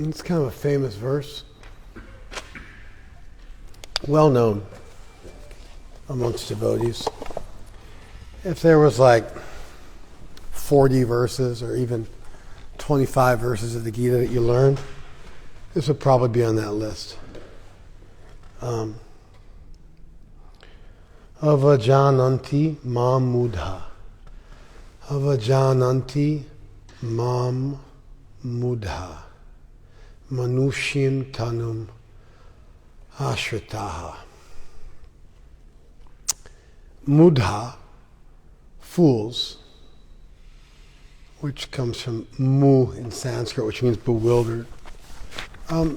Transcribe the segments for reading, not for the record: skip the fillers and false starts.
It's kind of a famous verse, well known amongst devotees. If there was like 40 verses or even 25 verses of the Gita that you learned, this would probably be on that list. Avajananti mam mudha. Avajananti mam mudha. Manushim tanum ashritaha. Mudha, fools, which comes from mu in Sanskrit, which means bewildered. I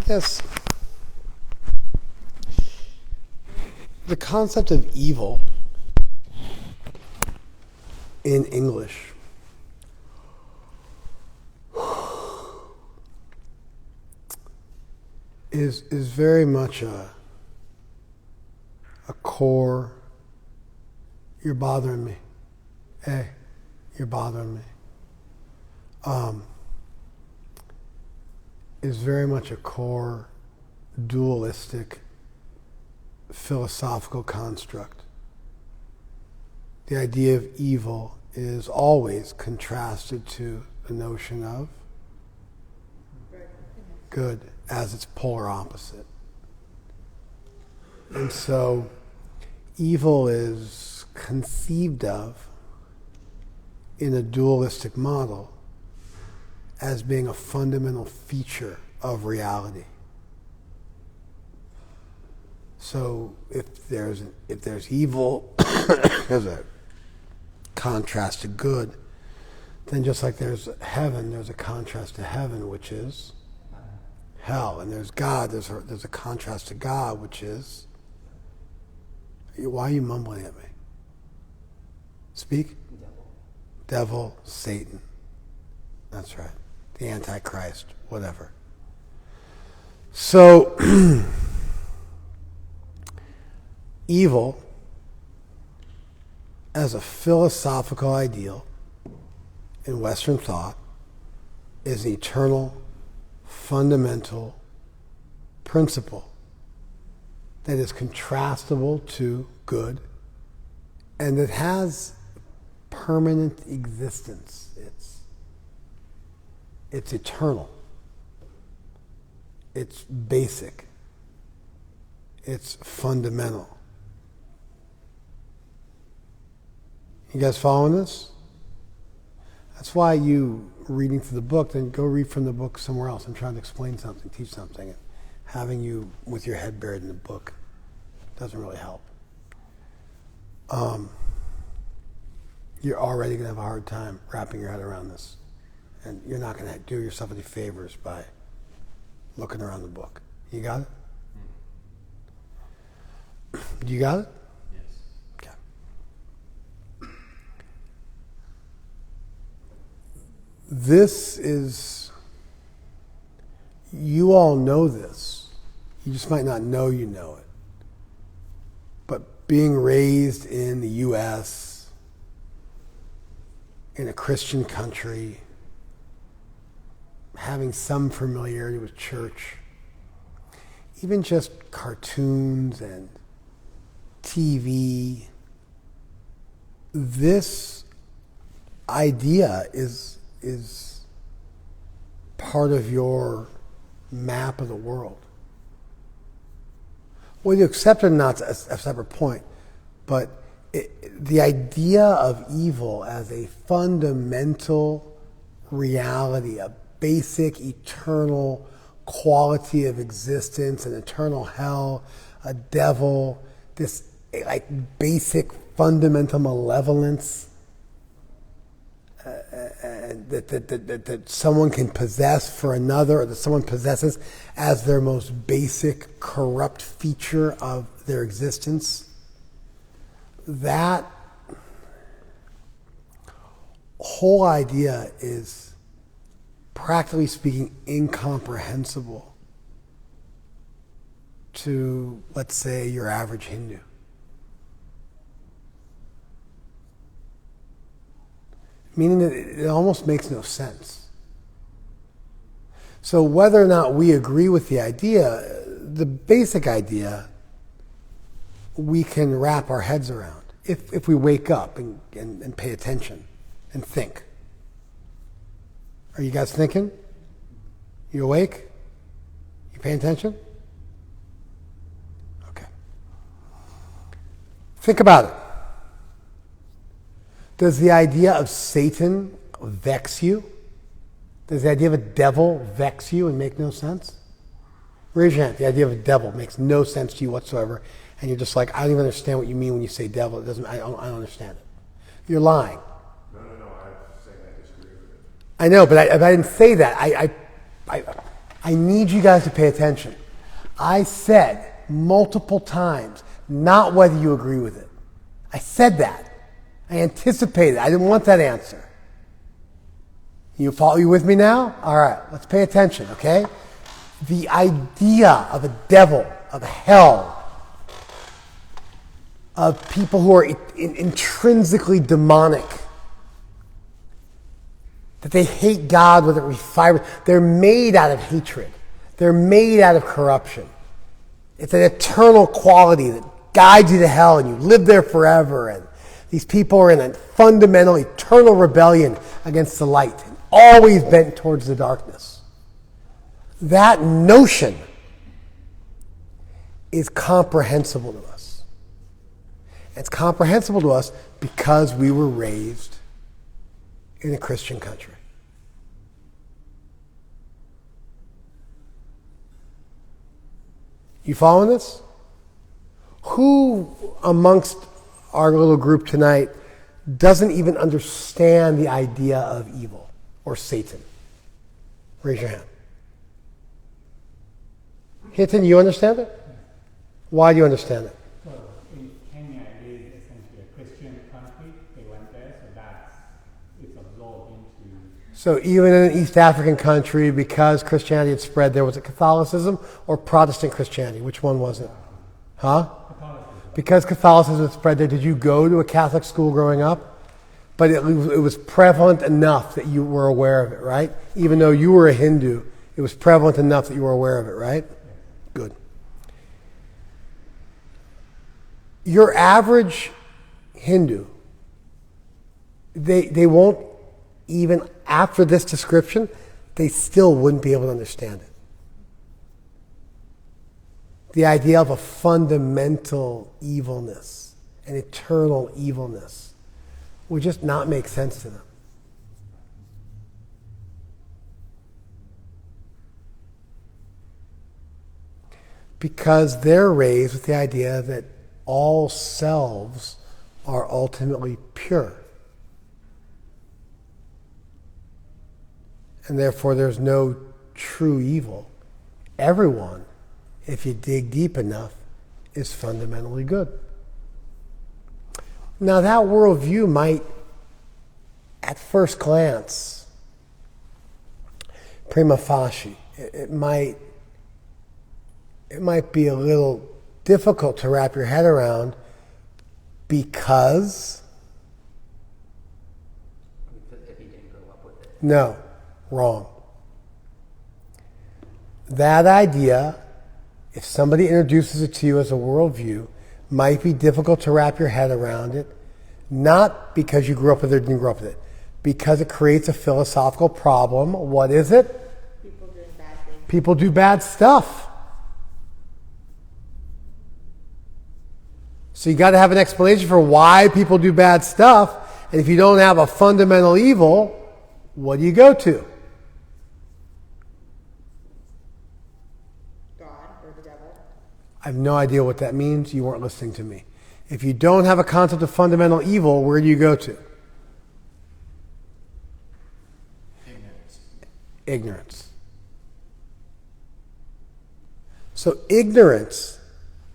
guess the concept of evil in English is very much a core. You're bothering me. Hey, you're bothering me. Is very much a core dualistic philosophical construct. The idea of evil is always contrasted to the notion of good as its polar opposite. And so evil is conceived of in a dualistic model as being a fundamental feature of reality. So if there's evil as a contrast to good, then just like there's heaven, there's a contrast to heaven, which is hell, and there's God, there's a contrast to God, which is. Why are you mumbling at me? Speak. Devil, Satan. That's right. The Antichrist, whatever. So, evil as a philosophical ideal in Western thought is an eternal, fundamental principle that is contrastable to good and that has permanent existence. It's eternal. It's basic. It's fundamental. You guys following this? That's why you reading through the book, then go read from the book somewhere else. I'm trying to explain something, teach something. And having you with your head buried in the book doesn't really help. You're already going to have a hard time wrapping your head around this. And you're not going to do yourself any favors by looking around the book. You got it? You got it? Yes. Okay. This is, you all know this. You just might not know you know it. But being raised in the U.S., in a Christian country, having some familiarity with church, even just cartoons and TV, this idea is part of your map of the world. Whether you accept it or not is a separate point, but the idea of evil as a fundamental reality, a basic, eternal quality of existence, an eternal hell, a devil, this like basic fundamental malevolence that someone can possess for another, or that someone possesses as their most basic corrupt feature of their existence. That whole idea is, practically speaking, incomprehensible to, let's say, your average Hindu. Meaning that it almost makes no sense. So whether or not we agree with the idea, the basic idea, we can wrap our heads around if we wake up and pay attention and think. Are you guys thinking? You awake? You paying attention? Okay. Think about it. Does the idea of Satan vex you? Does the idea of a devil vex you and make no sense? Raise your hand. The idea of a devil makes no sense to you whatsoever, and you're just like, I don't even understand what you mean when you say devil. It doesn't. I don't understand it. You're lying. No. I'm saying I disagree with it. I know, but I didn't say that. I need you guys to pay attention. I said multiple times, not whether you agree with it. I said that. I anticipated. I didn't want that answer. You with me now? All right, let's pay attention, okay? The idea of a devil, of hell, of people who are intrinsically demonic, that they hate God with every fiber. They're made out of hatred. They're made out of corruption. It's an eternal quality that guides you to hell and you live there forever. And these people are in a fundamental, eternal rebellion against the light, and always bent towards the darkness. That notion is comprehensible to us. It's comprehensible to us because we were raised in a Christian country. You following this? Who amongst our little group tonight doesn't even understand the idea of evil or Satan? Raise your hand. Hinton, you understand it? Why do you understand it? So in Kenya, it is essentially a Christian country. They went there, so it's absorbed into. So even in an East African country, because Christianity had spread there, was it Catholicism or Protestant Christianity? Which one was it? Huh? Catholicism. Because Catholicism had spread there, did you go to a Catholic school growing up? But it was prevalent enough that you were aware of it, right? Even though you were a Hindu, it was prevalent enough that you were aware of it, right? Good. Your average Hindu, they won't, even after this description, they still wouldn't be able to understand it. The idea of a fundamental evilness, an eternal evilness, would just not make sense to them. Because they're raised with the idea that all selves are ultimately pure. And therefore there's no true evil. Everyone, if you dig deep enough, is fundamentally good. Now that worldview might, at first glance, prima facie, it might be a little difficult to wrap your head around because if you didn't grow up with it. No, wrong. That idea, if somebody introduces it to you as a worldview, might be difficult to wrap your head around it, not because you grew up with it or didn't grow up with it, because it creates a philosophical problem. What is it? People doing bad things. People do bad stuff. So you got to have an explanation for why people do bad stuff. And if you don't have a fundamental evil, what do you go to? God or the devil. I have no idea what that means. You weren't listening to me. If you don't have a concept of fundamental evil, where do you go to? Ignorance. So ignorance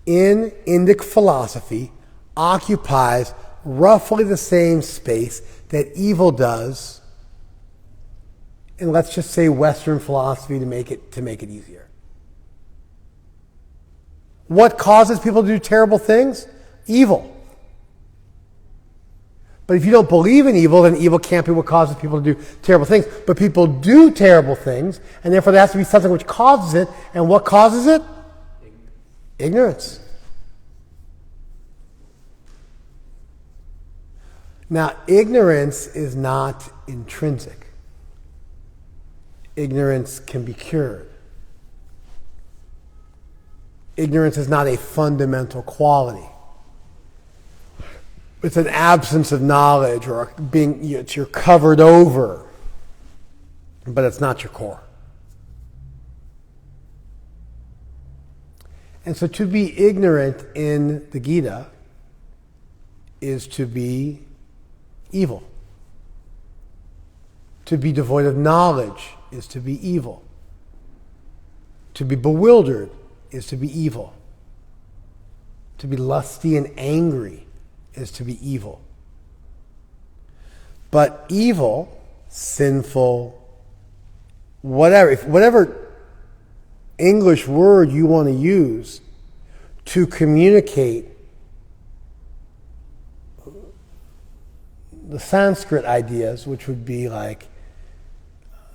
in Indic philosophy occupies roughly the same space that evil does in, let's just say, Western philosophy to make it easier. What causes people to do terrible things? Evil. But if you don't believe in evil, then evil can't be what causes people to do terrible things. But people do terrible things, and therefore there has to be something which causes it. And what causes it? Ignorance. Now, ignorance is not intrinsic. Ignorance can be cured. Ignorance is not a fundamental quality. It's an absence of knowledge, or you're covered over, but it's not your core. And so to be ignorant in the Gita is to be evil. To be devoid of knowledge is to be evil. To be bewildered is to be evil. To be lusty and angry is to be evil. But evil, sinful, whatever English word you want to use to communicate the Sanskrit ideas, which would be like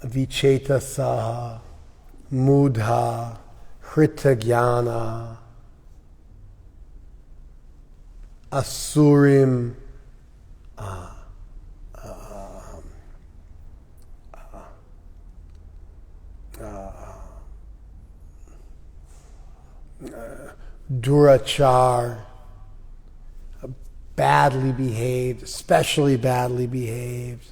vichetasaha, mudha, hritagyana, asurim, durachar, badly behaved, especially badly behaved,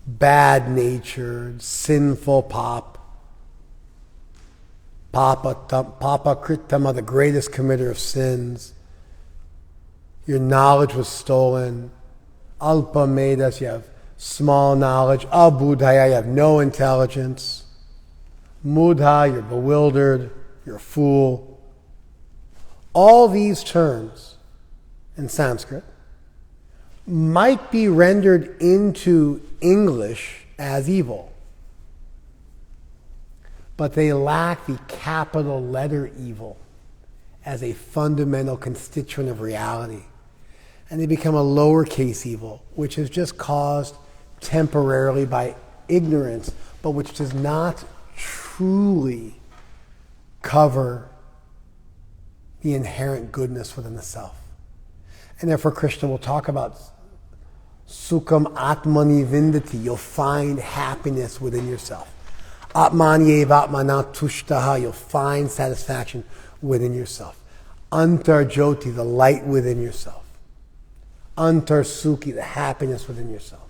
bad-natured, sinful papa kritama, the greatest committer of sins. Your knowledge was stolen. Alpa medas, you have small knowledge. Abudhaya, you have no intelligence. Mudha, you're bewildered, you're a fool. All these terms in Sanskrit might be rendered into English as evil, but they lack the capital letter evil as a fundamental constituent of reality. And they become a lowercase evil, which is just caused temporarily by ignorance, but which does not truly cover the inherent goodness within the self. And therefore Krishna will talk about Sukham Atmani Vindati. You'll find happiness within yourself. Atmani Atmana Tushtaha. You'll find satisfaction within yourself. Antar Jyoti, the light within yourself. Antar Sukhi, the happiness within yourself.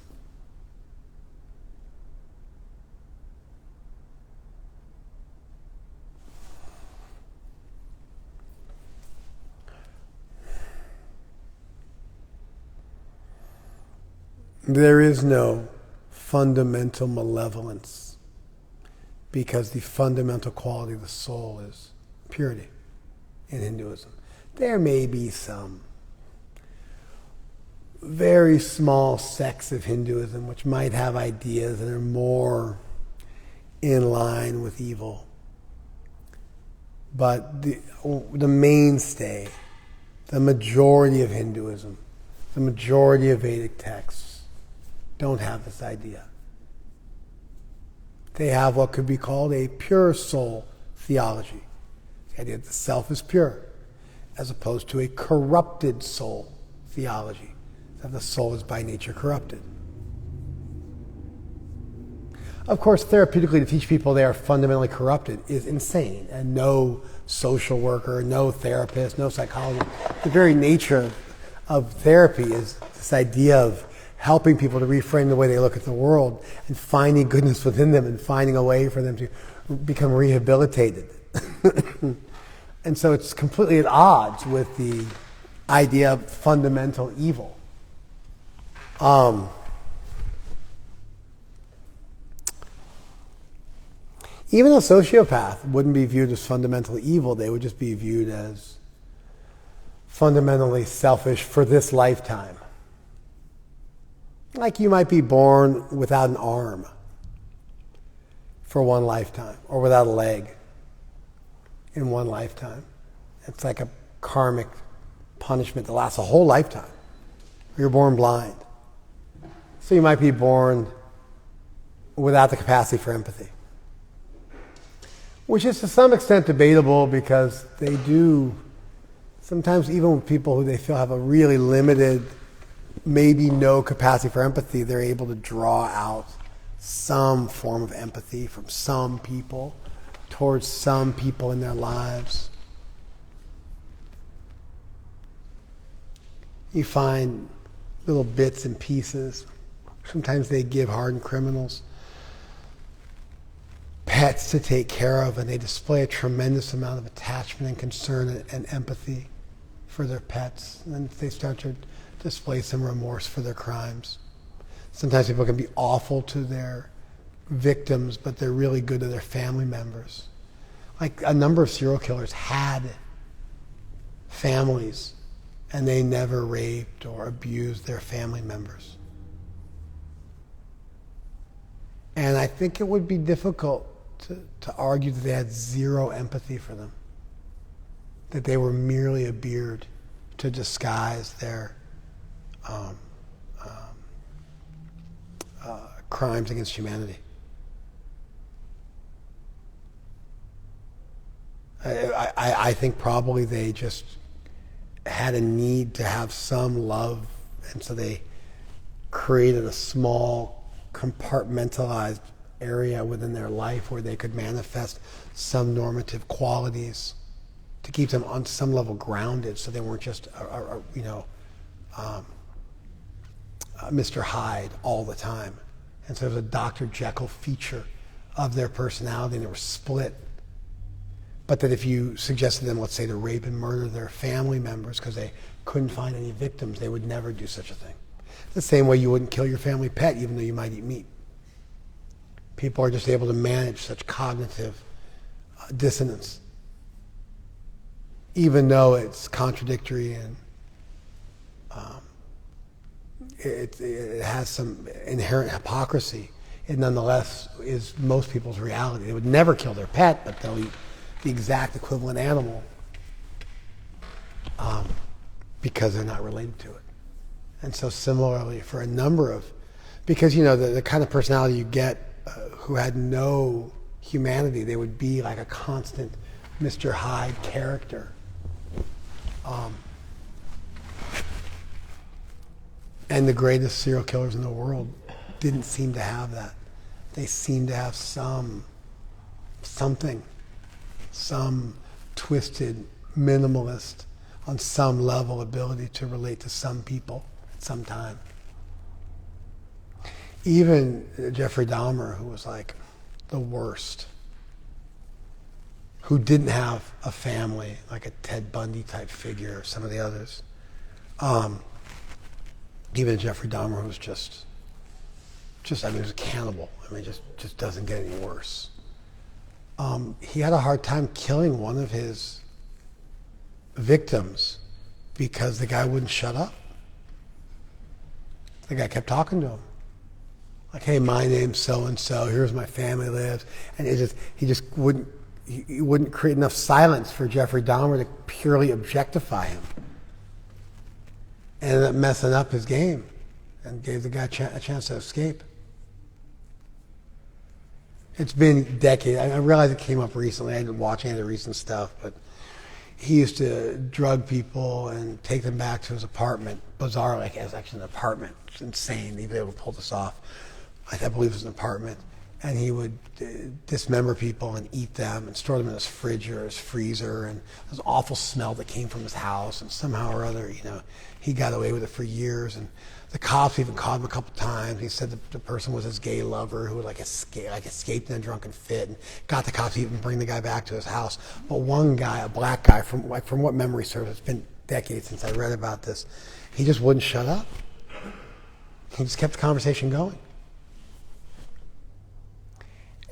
There is no fundamental malevolence because the fundamental quality of the soul is purity in Hinduism. There may be some very small sects of Hinduism which might have ideas that are more in line with evil. But the mainstay, the majority of Hinduism, the majority of Vedic texts, don't have this idea. They have what could be called a pure soul theology. The idea that the self is pure, as opposed to a corrupted soul theology, that the soul is by nature corrupted. Of course, therapeutically, to teach people they are fundamentally corrupted is insane, and no social worker, no therapist, no psychologist. The very nature of therapy is this idea of helping people to reframe the way they look at the world and finding goodness within them and finding a way for them to become rehabilitated. And so it's completely at odds with the idea of fundamental evil. Even a sociopath wouldn't be viewed as fundamentally evil. They would just be viewed as fundamentally selfish for this lifetime. Like you might be born without an arm for one lifetime, or without a leg in one lifetime. It's like a karmic punishment that lasts a whole lifetime. You're born blind. So you might be born without the capacity for empathy, which is to some extent debatable because they do, sometimes even with people who they feel have a really limited, maybe no capacity for empathy, they're able to draw out some form of empathy from some people towards some people in their lives. You find little bits and pieces. Sometimes they give hardened criminals pets to take care of, and they display a tremendous amount of attachment and concern and empathy for their pets. And then they start to display some remorse for their crimes. Sometimes people can be awful to their victims, but they're really good to their family members. Like a number of serial killers had families, and they never raped or abused their family members. And I think it would be difficult to argue that they had zero empathy for them, that they were merely a beard to disguise their crimes against humanity. I think probably they just had a need to have some love, and so they created a small compartmentalized area within their life where they could manifest some normative qualities to keep them on some level grounded, so they weren't just Mr. Hyde all the time. And so there was a Dr. Jekyll feature of their personality, and they were split. But that if you suggested them, let's say, to rape and murder their family members because they couldn't find any victims, they would never do such a thing. The same way you wouldn't kill your family pet even though you might eat meat. People are just able to manage such cognitive dissonance, even though it's contradictory and it has some inherent hypocrisy. It nonetheless is most people's reality. They would never kill their pet, but they'll eat the exact equivalent animal because they're not related to it. And so similarly for a number of, because the kind of personality you get who had no humanity, they would be like a constant Mr. Hyde character. And the greatest serial killers in the world didn't seem to have that. They seemed to have some twisted, minimalist, on some level ability to relate to some people at some time. Even Jeffrey Dahmer, who was like the worst, who didn't have a family, like a Ted Bundy type figure or some of the others. Even Jeffrey Dahmer was just he was a cannibal. Just doesn't get any worse. He had a hard time killing one of his victims because the guy wouldn't shut up. The guy kept talking to him. Like, hey, my name's so-and-so, here's where my family lives. And he wouldn't create enough silence for Jeffrey Dahmer to purely objectify him. And ended up messing up his game and gave the guy a chance to escape. It's been decades. I realize it came up recently. I didn't watch any of the recent stuff, but he used to drug people and take them back to his apartment. Bizarrely, like it was actually an apartment. It's insane. He'd be able to pull this off. I believe it was an apartment. And he would dismember people and eat them and store them in his fridge or his freezer. And this awful smell that came from his house. And somehow or other, he got away with it for years. And the cops even caught him a couple times. He said the person was his gay lover who would escaped in a drunken fit and got the cops to even bring the guy back to his house. But one guy, a black guy, from what memory serves, it's been decades since I read about this, he just wouldn't shut up. He just kept the conversation going.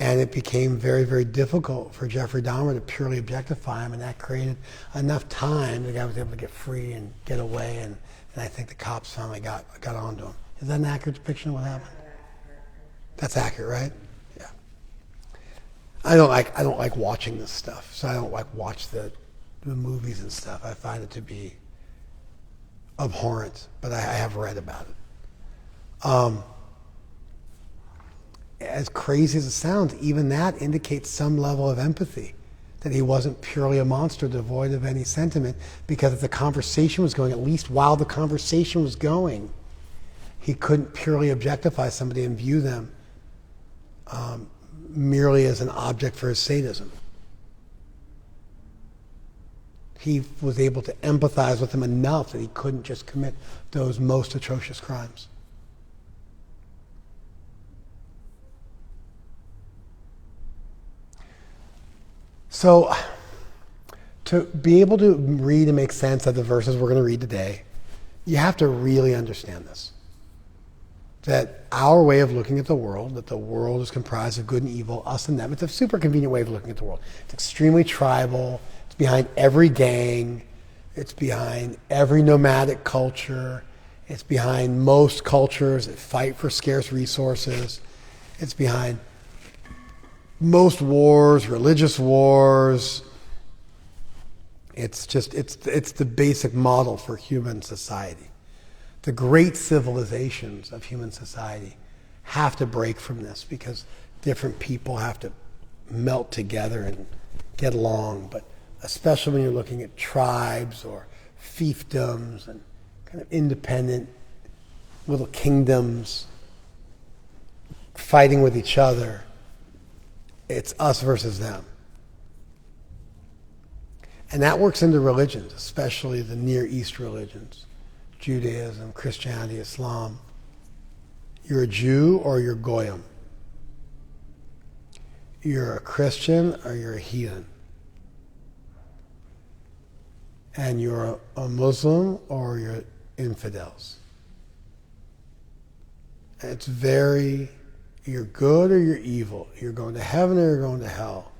And it became very, very difficult for Jeffrey Dahmer to purely objectify him, and that created enough time the guy was able to get free and get away, and I think the cops finally got onto him. Is that an accurate depiction of what happened? That's accurate, right? Yeah. I don't like watching this stuff, so I don't watch the movies and stuff. I find it to be abhorrent, but I have read about it. As crazy as it sounds, even that indicates some level of empathy, that he wasn't purely a monster devoid of any sentiment, because if the conversation was going, at least while the conversation was going, he couldn't purely objectify somebody and view them merely as an object for his sadism. He was able to empathize with them enough that he couldn't just commit those most atrocious crimes. So, to be able to read and make sense of the verses we're going to read today, you have to really understand this. That our way of looking at the world, that the world is comprised of good and evil, us and them, it's a super convenient way of looking at the world. It's extremely tribal. It's behind every gang. It's behind every nomadic culture. It's behind most cultures that fight for scarce resources. It's behind most wars, religious wars. It's the basic model for human society. The great civilizations of human society have to break from this because different people have to melt together and get along. But especially when you're looking at tribes or fiefdoms and kind of independent little kingdoms fighting with each other, it's us versus them. And that works into religions, especially the Near East religions. Judaism, Christianity, Islam. You're a Jew or you're Goyim. You're a Christian or you're a heathen. And you're a Muslim or you're infidels. And it's you're good or you're evil. You're going to heaven or you're going to hell.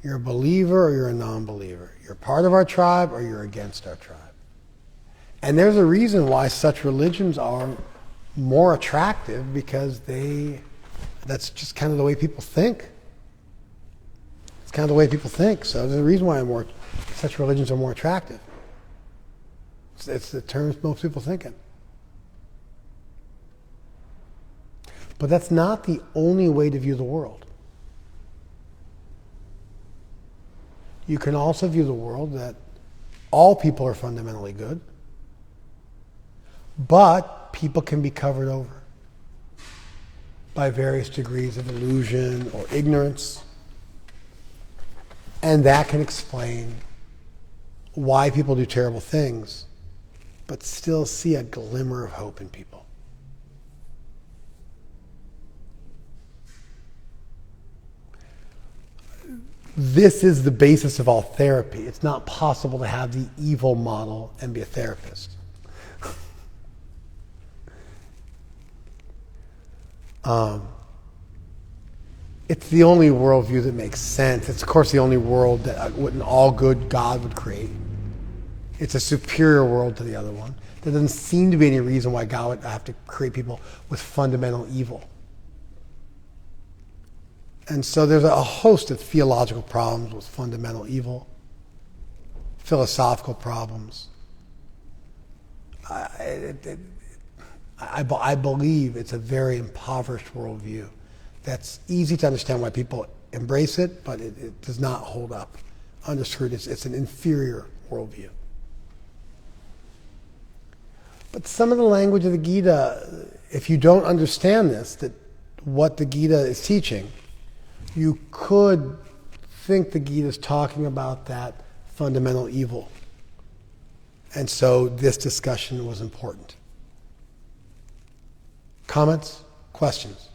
You're a believer or you're a non-believer. You're part of our tribe or you're against our tribe. And there's a reason why such religions are more attractive, because that's just kind of the way people think. It's kind of the way people think. So there's a reason why such religions are more attractive. It's the terms most people think in. But that's not the only way to view the world. You can also view the world that all people are fundamentally good, but people can be covered over by various degrees of illusion or ignorance. And that can explain why people do terrible things, but still see a glimmer of hope in people. This is the basis of all therapy. It's not possible to have the evil model and be a therapist. It's the only worldview that makes sense. It's, of course, the only world that an all-good God would create. It's a superior world to the other one. There doesn't seem to be any reason why God would have to create people with fundamental evil. And so there's a host of theological problems with fundamental evil, philosophical problems. I believe it's a very impoverished worldview. That's easy to understand why people embrace it, but it does not hold up under scrutiny. It's an inferior worldview. But some of the language of the Gita, if you don't understand this, that what the Gita is teaching, you could think the Gita is talking about that fundamental evil. And so this discussion was important. Comments? Questions?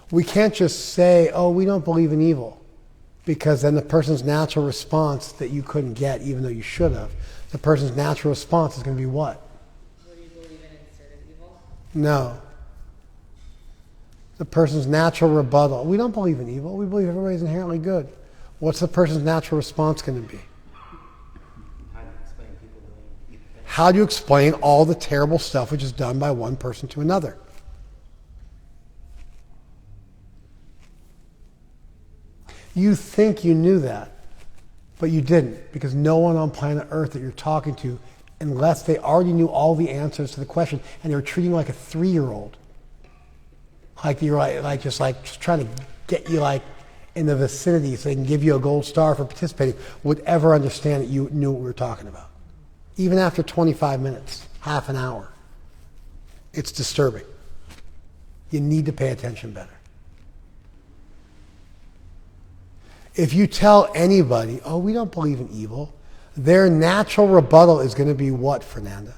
We can't just say, oh, we don't believe in evil, because then the person's natural response that you couldn't get, even though you should have, the person's natural response is going to be what? What do you believe in instead of evil? No. The person's natural rebuttal. We don't believe in evil. We believe everybody's inherently good. What's the person's natural response going to be? How do you explain people doing evil things? How do you explain all the terrible stuff which is done by one person to another? You think you knew that, but you didn't, because no one on planet Earth that you're talking to, unless they already knew all the answers to the question, and they were treating you like a 3-year-old, like you're just trying to get you like in the vicinity so they can give you a gold star for participating, would ever understand that you knew what we were talking about. Even after 25 minutes, half an hour, it's disturbing. You need to pay attention better. If you tell anybody, oh, we don't believe in evil, their natural rebuttal is going to be what, Fernanda?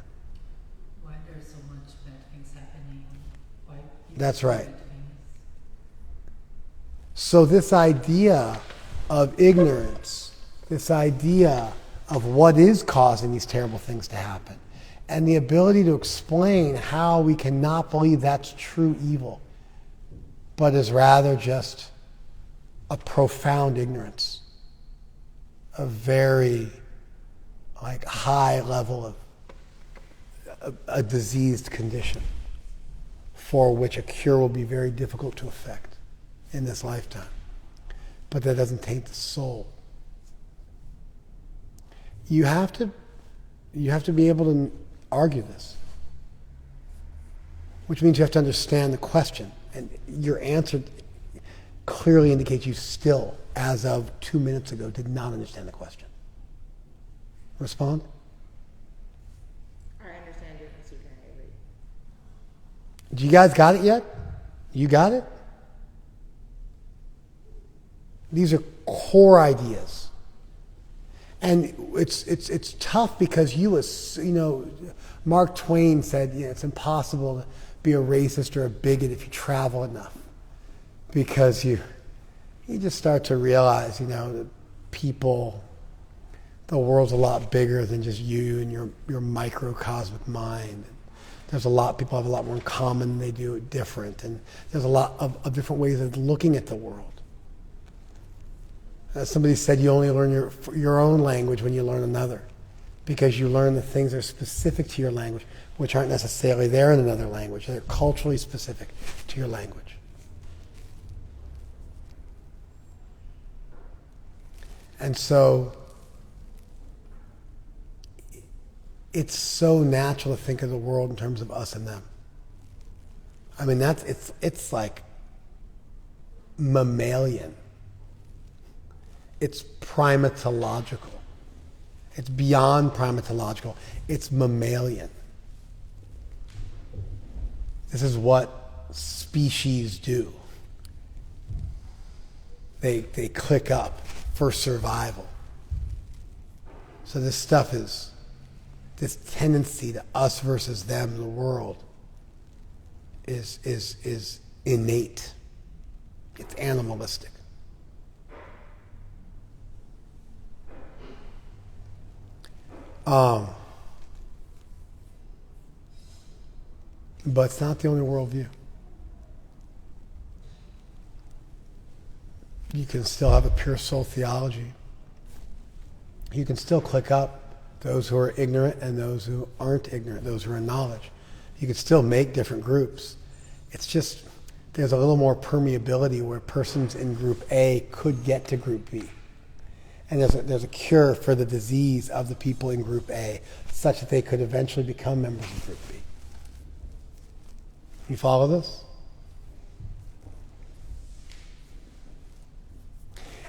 Why there's so much bad things happening? Why people That's do right. bad things? So this idea of ignorance, this idea of what is causing these terrible things to happen, and the ability to explain how we cannot believe that's true evil, but is rather just a profound ignorance, a very high level of a diseased condition for which a cure will be very difficult to effect in this lifetime. But that doesn't taint the soul. You have to be able to argue this, which means you have to understand the question, and your answer clearly indicates you still, as of 2 minutes ago, did not understand the question. Respond? I understand your procedure, I agree. Do you guys got it yet? You got it? These are core ideas. And it's tough because Mark Twain said, it's impossible to be a racist or a bigot if you travel enough. Because you just start to realize, that people, the world's a lot bigger than just you and your microcosmic mind. There's people have a lot more in common than they do different. And there's a lot of different ways of looking at the world. Somebody said you only learn your own language when you learn another, because you learn the things that are specific to your language, which aren't necessarily there in another language. They're culturally specific to your language. And so it's so natural to think of the world in terms of us and them. I mean, it's like mammalian. It's primatological. It's beyond primatological. It's mammalian. This is what species do. They click up for survival. So this stuff is, this tendency to us versus them, the world, is innate. It's animalistic. But it's not the only worldview. You can still have a pure soul theology. You can still click up those who are ignorant and those who aren't ignorant, those who are in knowledge. You can still make different groups. It's just there's a little more permeability where persons in group A could get to group B. And there's a cure for the disease of the people in group A such that they could eventually become members of group B. You follow this?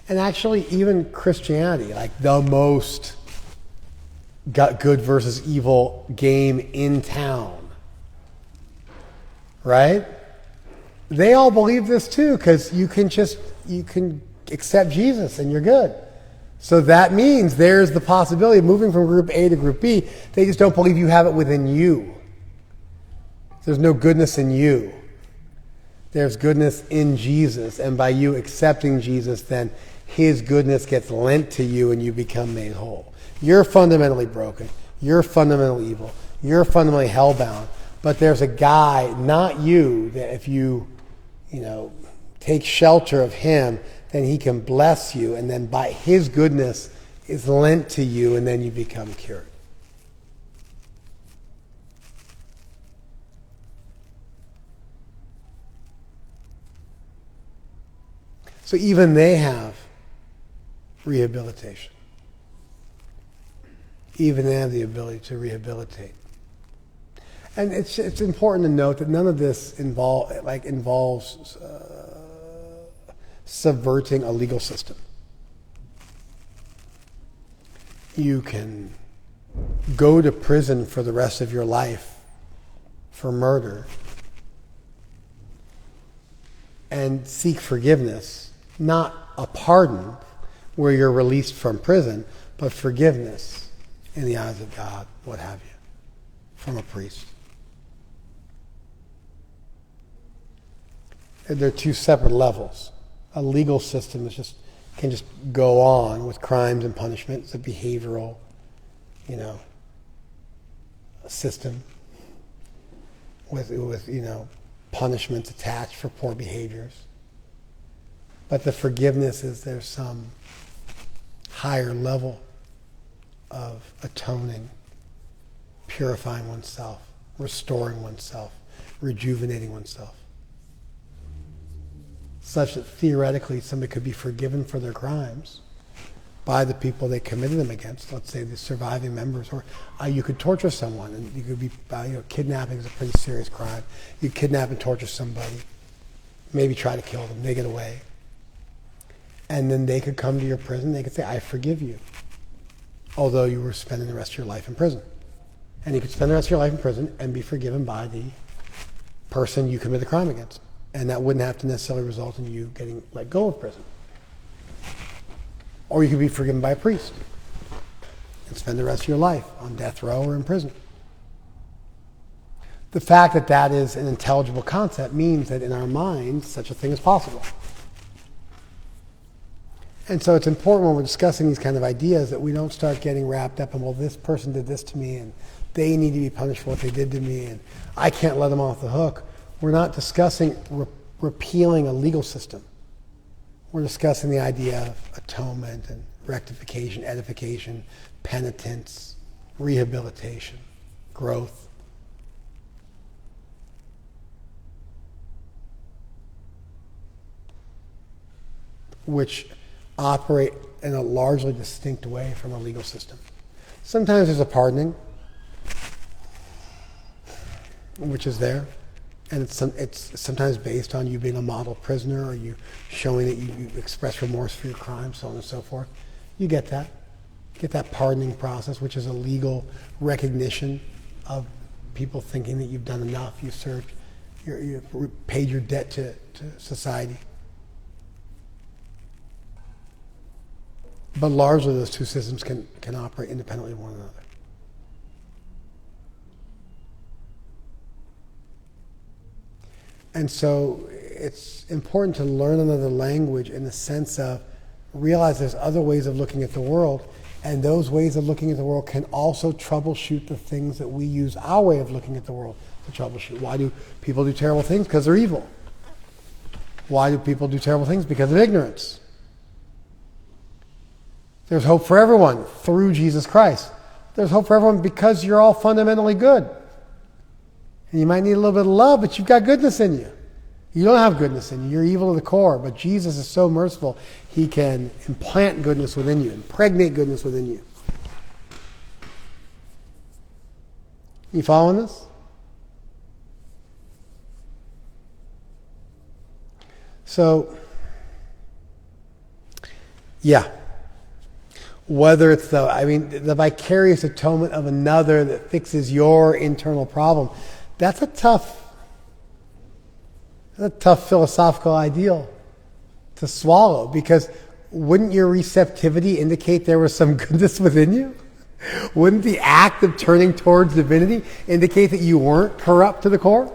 And actually, even Christianity, like the most good versus evil game in town, right? They all believe this too, because you can accept Jesus and you're good. So that means there's the possibility of moving from group A to group B. They just don't believe you have it within you. There's no goodness in you. There's goodness in Jesus, and by you accepting Jesus, then his goodness gets lent to you and you become made whole. You're fundamentally broken. You're fundamentally evil. You're fundamentally hellbound. But there's a guy, not you, that if you take shelter of him, then he can bless you, and then by his goodness is lent to you, and then you become cured. So even they have rehabilitation. Even they have the ability to rehabilitate. And it's important to note that none of this involves subverting a legal system. You can go to prison for the rest of your life for murder and seek forgiveness, not a pardon where you're released from prison, but forgiveness in the eyes of God, what have you, from a priest. And they're two separate levels. A legal system can just go on with crimes and punishment. It's a behavioral, system with punishments attached for poor behaviors. But the forgiveness there's some higher level of atoning, purifying oneself, restoring oneself, rejuvenating oneself, such that theoretically somebody could be forgiven for their crimes by the people they committed them against, let's say the surviving members, or you could torture someone, and you could be, kidnapping is a pretty serious crime. You kidnap and torture somebody, maybe try to kill them, they get away. And then they could come to your prison, they could say, I forgive you, although you were spending the rest of your life in prison. And you could spend the rest of your life in prison and be forgiven by the person you committed the crime against. And that wouldn't have to necessarily result in you getting let go of prison. Or you could be forgiven by a priest and spend the rest of your life on death row or in prison. The fact that that is an intelligible concept means that in our minds such a thing is possible. And so it's important when we're discussing these kind of ideas that we don't start getting wrapped up in, well, this person did this to me and they need to be punished for what they did to me and I can't let them off the hook. We're not discussing repealing a legal system. We're discussing the idea of atonement and rectification, edification, penitence, rehabilitation, growth. Which operate in a largely distinct way from a legal system. Sometimes there's a pardoning, which is there. And it's sometimes based on you being a model prisoner or you showing that you express remorse for your crime, so on and so forth. You get that. You get that pardoning process, which is a legal recognition of people thinking that you've done enough, you've served, you've paid your debt to society. But largely those two systems can operate independently of one another. And so it's important to learn another language in the sense of realize there's other ways of looking at the world, and those ways of looking at the world can also troubleshoot the things that we use our way of looking at the world to troubleshoot. Why do people do terrible things? Because they're evil. Why do people do terrible things? Because of ignorance. There's hope for everyone through Jesus Christ. There's hope for everyone because you're all fundamentally good. And you might need a little bit of love, but you've got goodness in you. You don't have goodness in you. You're evil to the core. But Jesus is so merciful, he can implant goodness within you, impregnate goodness within you. You following this? So, yeah. Whether it's the vicarious atonement of another that fixes your internal problem, that's a tough philosophical ideal to swallow, because wouldn't your receptivity indicate there was some goodness within you? Wouldn't the act of turning towards divinity indicate that you weren't corrupt to the core?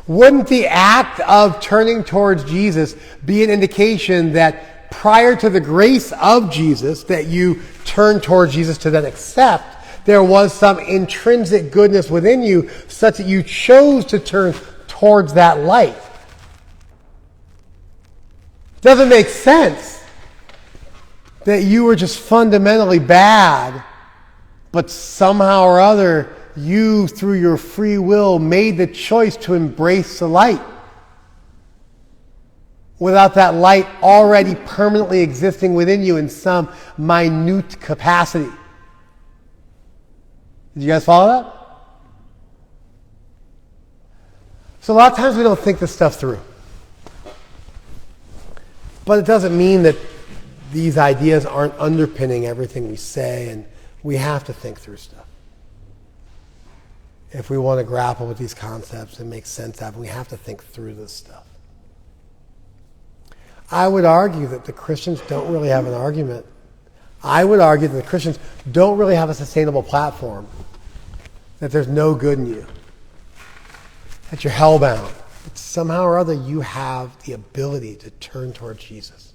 Wouldn't the act of turning towards Jesus be an indication that prior to the grace of Jesus that you turned towards Jesus to then accept, there was some intrinsic goodness within you such that you chose to turn towards that light? Doesn't make sense that you were just fundamentally bad, but somehow or other you, through your free will, made the choice to embrace the light. without that light already permanently existing within you in some minute capacity. Did you guys follow that? So a lot of times we don't think this stuff through. But it doesn't mean that these ideas aren't underpinning everything we say, and we have to think through stuff. If we want to grapple with these concepts and make sense of them, we have to think through this stuff. I would argue that the Christians don't really have an argument. I would argue that the Christians don't really have a sustainable platform, that there's no good in you, that you're hellbound, that somehow or other you have the ability to turn towards Jesus.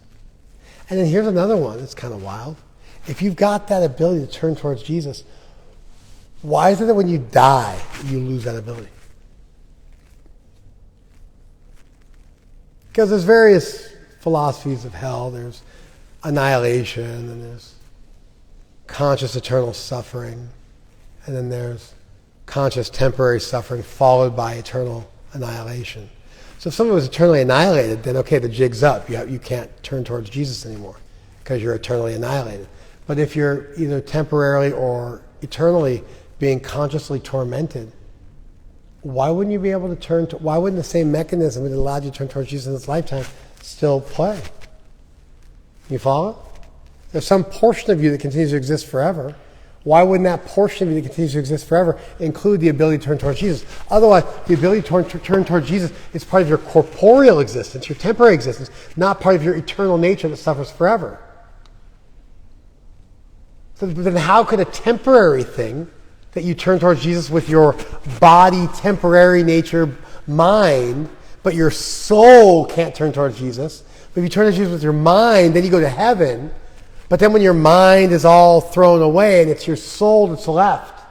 And then here's another one that's kind of wild. If you've got that ability to turn towards Jesus, why is it that when you die, you lose that ability? Because there's various philosophies of hell. There's annihilation, and there's conscious eternal suffering, and then there's conscious temporary suffering followed by eternal annihilation. So if someone was eternally annihilated, then okay, the jig's up. You can't turn towards Jesus anymore because you're eternally annihilated. But if you're either temporarily or eternally being consciously tormented, why wouldn't you be able to turn to, why wouldn't the same mechanism that allowed you to turn towards Jesus in this lifetime still play? You follow? There's some portion of you that continues to exist forever. Why wouldn't that portion of you that continues to exist forever include the ability to turn towards Jesus? Otherwise, the ability to turn towards Jesus is part of your corporeal existence, your temporary existence, not part of your eternal nature that suffers forever. So then how could a temporary thing that you turn towards Jesus with your body, temporary nature, mind, but your soul can't turn towards Jesus? But if you turn to Jesus with your mind, then you go to heaven. But then when your mind is all thrown away and it's your soul that's left,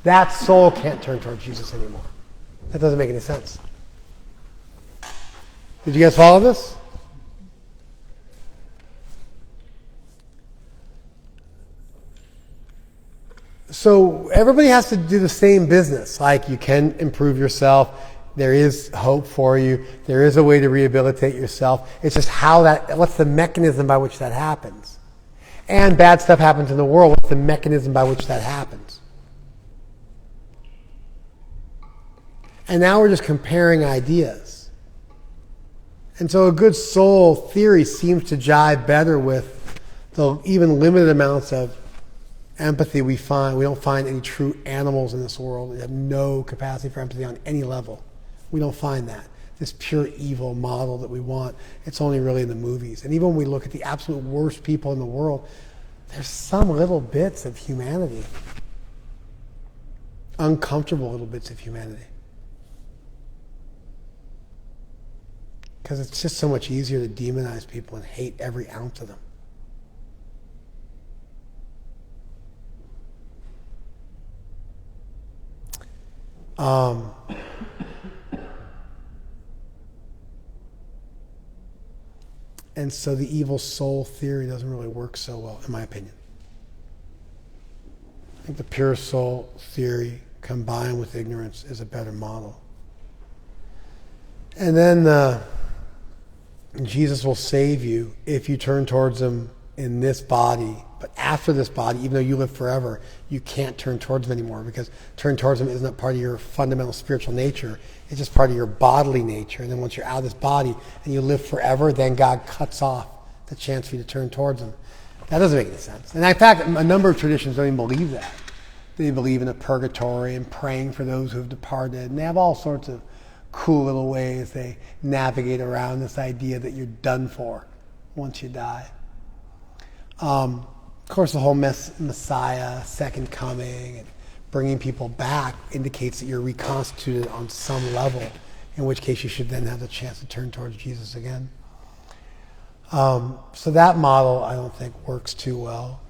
that soul can't turn towards Jesus anymore. That doesn't make any sense. Did you guys follow this? So everybody has to do the same business. Like, you can improve yourself. There is hope for you. There is a way to rehabilitate yourself. It's just what's the mechanism by which that happens? And bad stuff happens in the world. What's the mechanism by which that happens? And now we're just comparing ideas. And so a good soul theory seems to jive better with the even limited amounts of empathy we find. We don't find any true animals in this world. We have no capacity for empathy on any level. We don't find that. This pure evil model that we want, it's only really in the movies. And even when we look at the absolute worst people in the world, there's some little bits of humanity. Uncomfortable little bits of humanity. Because it's just so much easier to demonize people and hate every ounce of them. And so the evil soul theory doesn't really work so well, in my opinion. I think the pure soul theory combined with ignorance is a better model. And then Jesus will save you if you turn towards him in this body. But after this body, even though you live forever, you can't turn towards him anymore, because turn towards him isn't part of your fundamental spiritual nature. It's just part of your bodily nature. And then once you're out of this body and you live forever, then God cuts off the chance for you to turn towards him. That doesn't make any sense. And in fact, a number of traditions don't even believe that. They believe in a purgatory and praying for those who have departed. And they have all sorts of cool little ways they navigate around this idea that you're done for once you die. Of course, the whole Messiah, second coming, and bringing people back indicates that you're reconstituted on some level, in which case you should then have the chance to turn towards Jesus again. So that model, I don't think, works too well.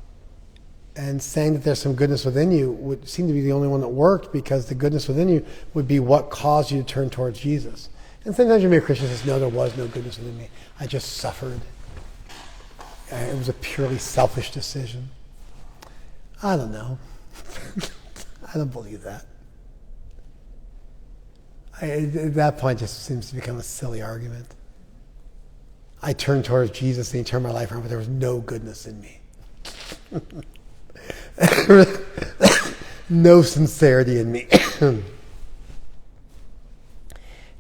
And saying that there's some goodness within you would seem to be the only one that worked, because the goodness within you would be what caused you to turn towards Jesus. And sometimes you may be a Christian who says, no, there was no goodness within me. I just suffered. It was a purely selfish decision. I don't know. I don't believe that. At that point, it just seems to become a silly argument. I turned towards Jesus and he turned my life around, but there was no goodness in me. No sincerity in me.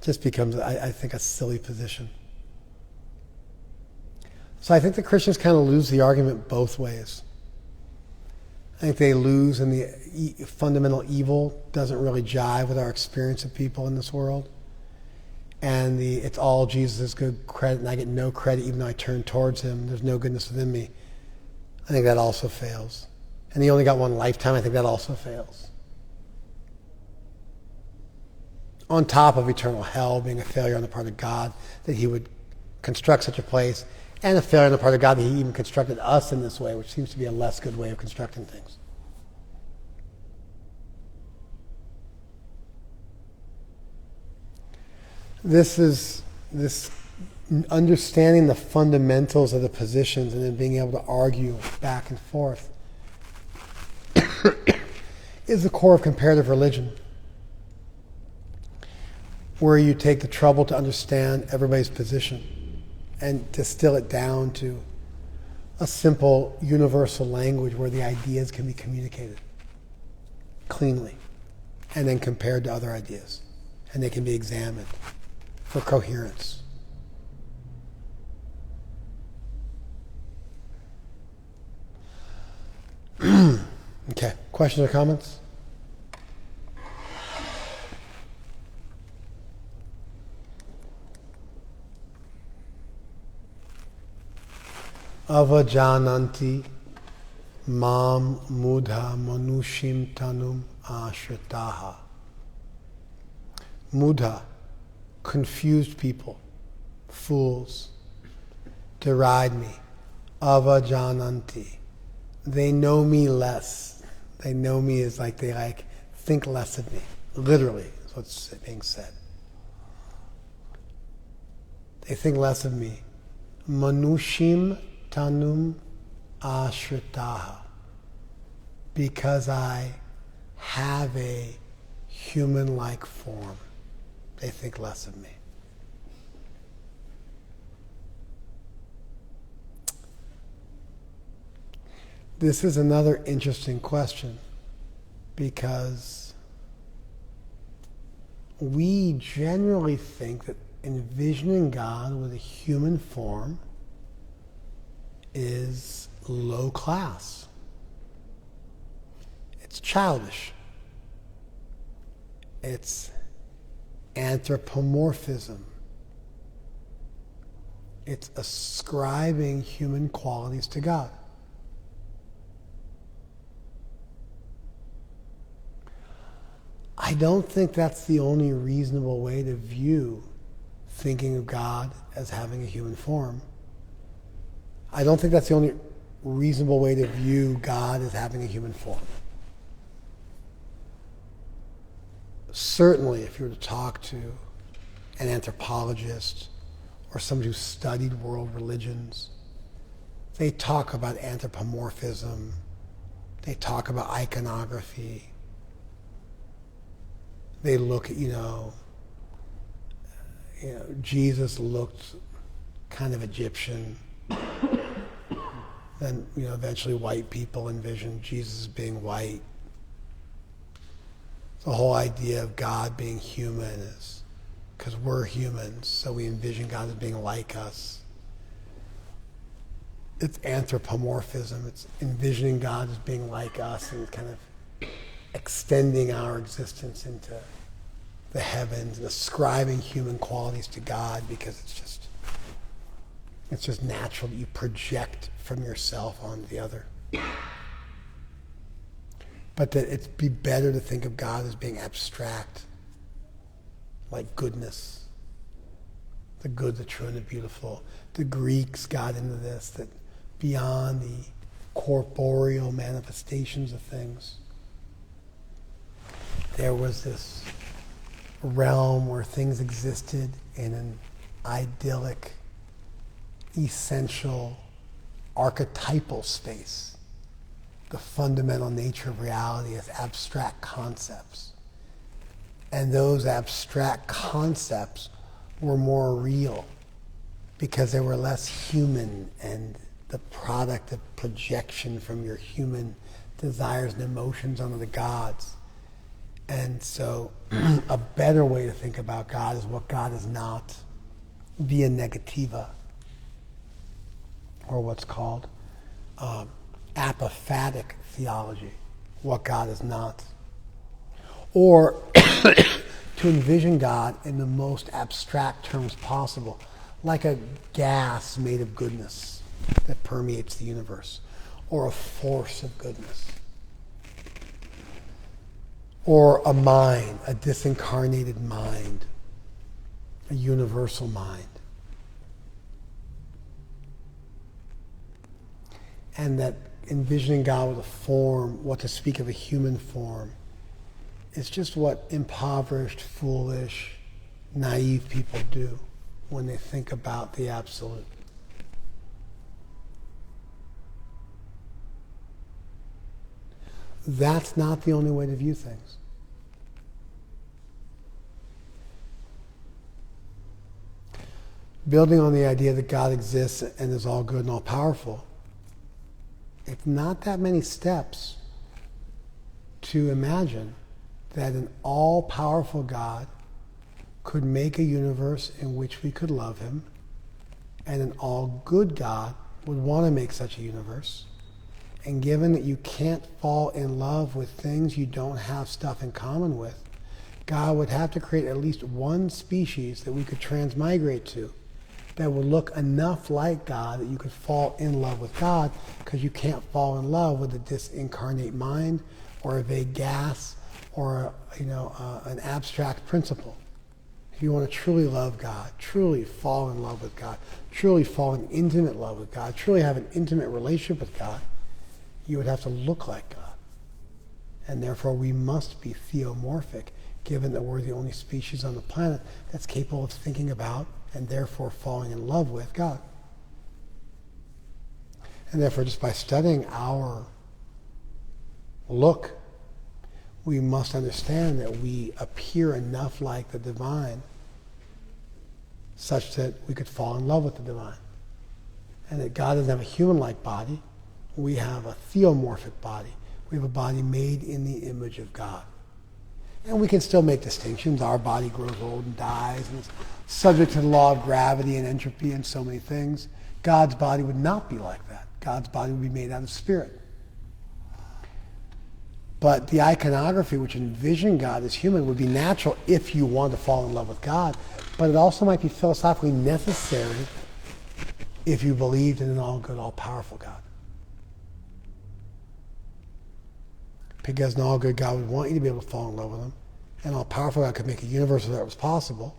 Just becomes, I think, a silly position. So I think the Christians kind of lose the argument both ways. I think they lose in the fundamental evil doesn't really jive with our experience of people in this world. And it's all Jesus' good credit, and I get no credit even though I turn towards him. There's no goodness within me. I think that also fails. And he only got one lifetime. I think that also fails. On top of eternal hell being a failure on the part of God, that he would construct such a place, and a failure on the part of God that he even constructed us in this way, which seems to be a less good way of constructing things. This understanding the fundamentals of the positions and then being able to argue back and forth is the core of comparative religion, where you take the trouble to understand everybody's position and distill it down to a simple universal language where the ideas can be communicated cleanly and then compared to other ideas, and they can be examined for coherence. Okay, questions or comments? Avajananti mam mudha manushim tanum ashritaha. Mudha, confused people, fools, deride me. Avajananti, they know me less. They know me as they think less of me. Literally, is what's being said. They think less of me. Manushim tanum ashritaha, because I have a human-like form. They think less of me. This is another interesting question, because we generally think that envisioning God with a human form is low class. It's childish. It's anthropomorphism. It's ascribing human qualities to God. I don't think that's the only reasonable way to view thinking of God as having a human form. I don't think that's the only reasonable way to view God as having a human form. Certainly, if you were to talk to an anthropologist or somebody who studied world religions, they talk about anthropomorphism, they talk about iconography, they look at, Jesus looked kind of Egyptian. Then, eventually white people envisioned Jesus as being white. The whole idea of God being human is because we're humans, so we envision God as being like us. It's anthropomorphism. It's envisioning God as being like us and kind of extending our existence into the heavens and ascribing human qualities to God, because it's just natural that you project from yourself onto the other. But that it'd be better to think of God as being abstract, like goodness, the good, the true, and the beautiful. The Greeks got into this, that beyond the corporeal manifestations of things, there was this realm where things existed in an idyllic, essential, archetypal space. The fundamental nature of reality as abstract concepts. And those abstract concepts were more real because they were less human and the product of projection from your human desires and emotions onto the gods. And so a better way to think about God is what God is not, via negativa, or what's called apophatic theology, what God is not. Or to envision God in the most abstract terms possible, like a gas made of goodness that permeates the universe, or a force of goodness, or a mind, a disincarnated mind, a universal mind. And that envisioning God with a form, what to speak of a human form, is just what impoverished, foolish, naive people do when they think about the absolute. That's not the only way to view things. Building on the idea that God exists and is all good and all powerful, it's not that many steps to imagine that an all-powerful God could make a universe in which we could love him, and an all-good God would want to make such a universe. And given that you can't fall in love with things you don't have stuff in common with, God would have to create at least one species that we could transmigrate to that would look enough like God that you could fall in love with God, because you can't fall in love with a disincarnate mind or a vague gas or an abstract principle. If you want to truly love God, truly fall in love with God, truly fall in intimate love with God, truly have an intimate relationship with God, you would have to look like God. And therefore we must be theomorphic, given that we're the only species on the planet that's capable of thinking about and therefore falling in love with God. And therefore, just by studying our look, we must understand that we appear enough like the divine such that we could fall in love with the divine. And that God doesn't have a human-like body. We have a theomorphic body. We have a body made in the image of God. And we can still make distinctions. Our body grows old and dies, and it's subject to the law of gravity and entropy and so many things. God's body would not be like that. God's body would be made out of spirit. But the iconography which envisioned God as human would be natural if you want to fall in love with God. But it also might be philosophically necessary if you believed in an all-good, all-powerful God. Because an all-good God would want you to be able to fall in love with him. An all-powerful God could make a universe where that was possible.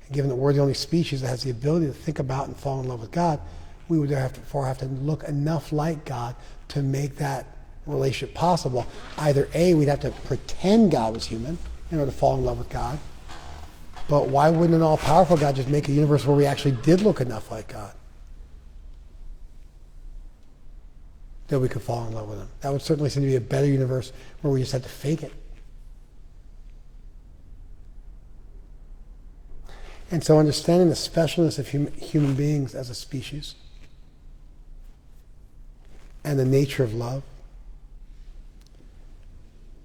And given that we're the only species that has the ability to think about and fall in love with God, we would therefore have to look enough like God to make that relationship possible. Either A, we'd have to pretend God was human in order to fall in love with God. But why wouldn't an all-powerful God just make a universe where we actually did look enough like God that we could fall in love with him? That would certainly seem to be a better universe where we just had to fake it. And so understanding the specialness of human beings as a species and the nature of love,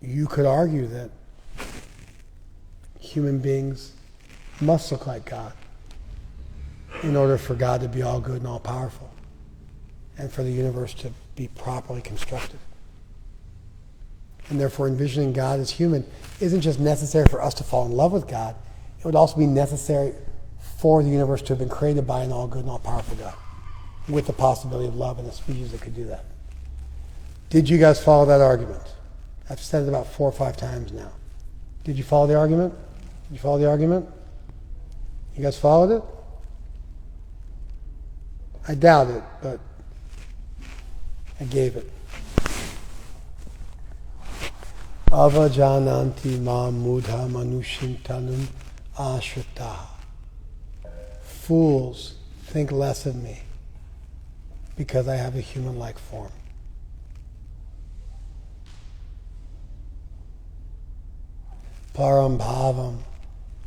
you could argue that human beings must look like God in order for God to be all good and all powerful and for the universe to be properly constructed. And therefore envisioning God as human isn't just necessary for us to fall in love with God, it would also be necessary for the universe to have been created by an all good and all powerful God, with the possibility of love and a species that could do that. Did you guys follow that argument? I've said it about 4 or 5 times now. Did you follow the argument? Did you follow the argument? You guys followed it? I doubt it, but I gave it. Avajananti ma mudha manushintanum ashritaha. Fools think less of me because I have a human-like form. Param bhavam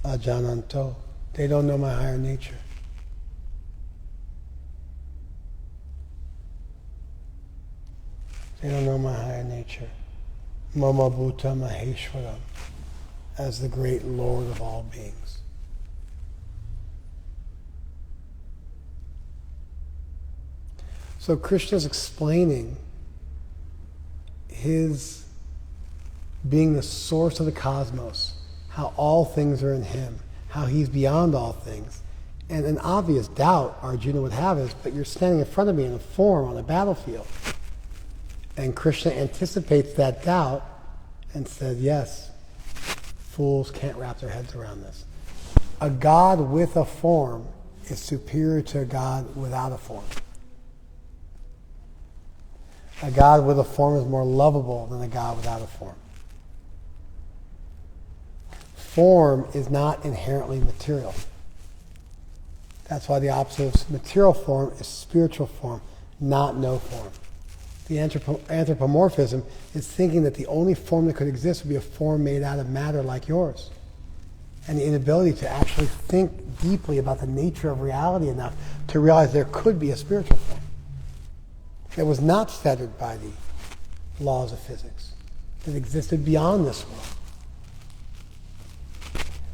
ajananto. They don't know my higher nature. They don't know my higher nature. Mama Bhuta Maheshwaram, as the great Lord of all beings. So Krishna's explaining his being the source of the cosmos, how all things are in him, how he's beyond all things. And an obvious doubt Arjuna would have is, but you're standing in front of me in a form on a battlefield. And Krishna anticipates that doubt and says, yes, fools can't wrap their heads around this. A God with a form is superior to a God without a form. A God with a form is more lovable than a God without a form. Form is not inherently material. That's why the opposite of material form is spiritual form, not no form. The anthropomorphism is thinking that the only form that could exist would be a form made out of matter like yours. And the inability to actually think deeply about the nature of reality enough to realize there could be a spiritual form that was not fettered by the laws of physics, that existed beyond this world.